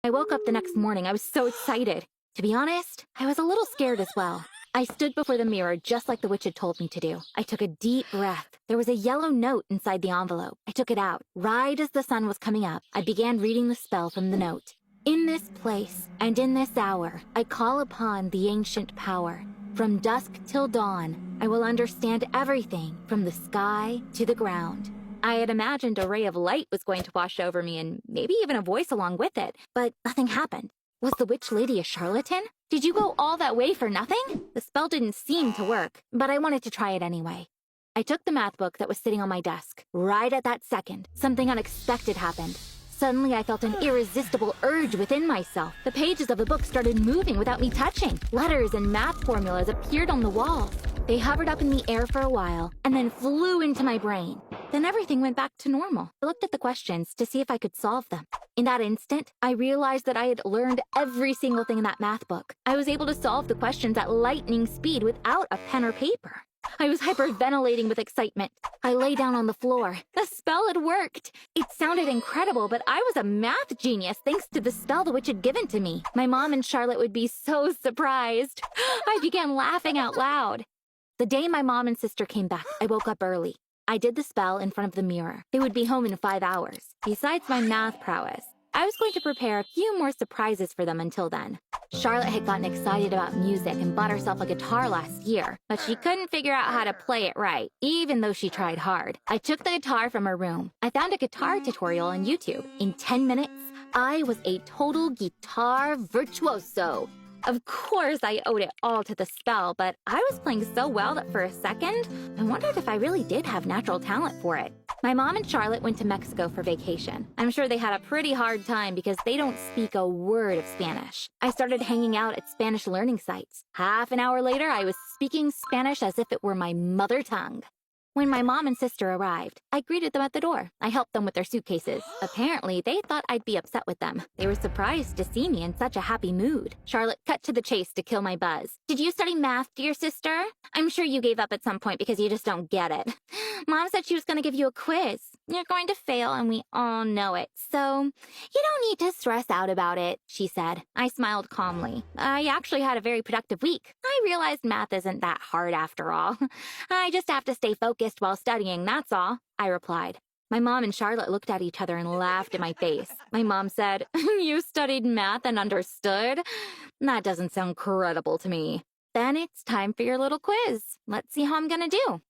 I woke up the next morning. I was so excited. To be honest, I was a little scared as well. I stood before the mirror just like the witch had told me to do. I took a deep breath. There was a yellow note inside the envelope. I took it out. Right as the sun was coming up, I began reading the spell from the note. In this place and in this hour, I call upon the ancient power. From dusk till dawn, I will understand everything from the sky to the ground. I had imagined a ray of light was going to wash over me and maybe even a voice along with it, but nothing happened. Was the witch lady a charlatan? Did you go all that way for nothing? The spell didn't seem to work, but I wanted to try it anyway. I took the math book that was sitting on my desk. Right at that second, something unexpected happened. Suddenly, I felt an irresistible urge within myself. The pages of the book started moving without me touching. Letters and math formulas appeared on the walls. They hovered up in the air for a while, and then flew into my brain. Then everything went back to normal. I looked at the questions to see if I could solve them. In that instant, I realized that I had learned every single thing in that math book. I was able to solve the questions at lightning speed without a pen or paper. I was hyperventilating with excitement. I lay down on the floor. The spell had worked. It sounded incredible, but I was a math genius thanks to the spell the witch had given to me. My mom and Charlotte would be so surprised. I began laughing out loud. The day my mom and sister came back, I woke up early. I did the spell in front of the mirror. They would be home in 5 hours. Besides my math prowess, I was going to prepare a few more surprises for them until then. Charlotte had gotten excited about music and bought herself a guitar last year, but she couldn't figure out how to play it right, even though she tried hard. I took the guitar from her room. I found a guitar tutorial on YouTube. In 10 minutes, I was a total guitar virtuoso. Of course, I owed it all to the spell, but I was playing so well that for a second, I wondered if I really did have natural talent for it. My mom and Charlotte went to Mexico for vacation. I'm sure they had a pretty hard time because they don't speak a word of Spanish. I started hanging out at Spanish learning sites. Half an hour later, I was speaking Spanish as if it were my mother tongue. When my mom and sister arrived, I greeted them at the door. I helped them with their suitcases. Apparently, they thought I'd be upset with them. They were surprised to see me in such a happy mood. Charlotte cut to the chase to kill my buzz. Did you study math, dear sister? I'm sure you gave up at some point because you just don't get it. Mom said she was going to give you a quiz. You're going to fail, and we all know it, so you don't need to stress out about it, she said. I smiled calmly. I actually had a very productive week. I realized math isn't that hard after all. I just have to stay focused while studying, that's all, I replied. My mom and Charlotte looked at each other and laughed in my face. My mom said, You studied math and understood? That doesn't sound credible to me. Then it's time for your little quiz. Let's see how I'm gonna do.